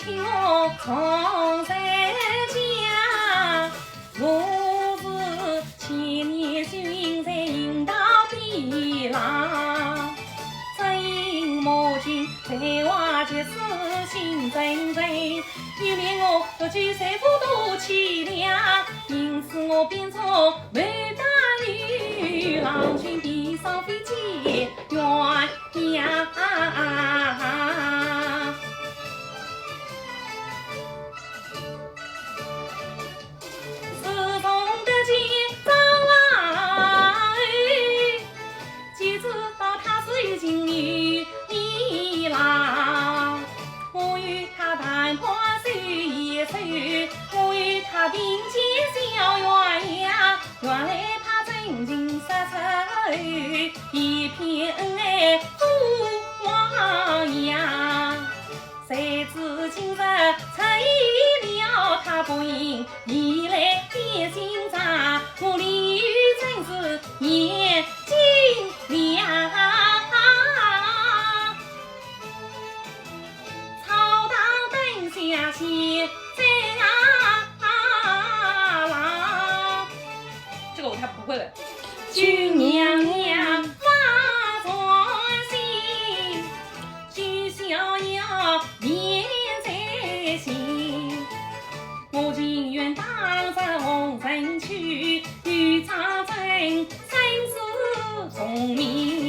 请我从山家，我是千年寻在引导边浪，只因母亲在外结识心真人，又念我要举财富多凄凉，因此我变作满大女，郎君闭上飞机鸳鸯。自从得见张郎，就知道他是有情有义郎。我与他谈判手牵手，我与他并肩笑鸳鸯。原来他真情实诚，一片恩爱不汪洋。谁知今日出意了，他不应移来点心肠，我李玉真是眼睛亮。草堂灯下写在郎，这个我还不会了。君娘娘发壮心，君逍遥面在心。我情愿当上红尘去，与长征生死从命。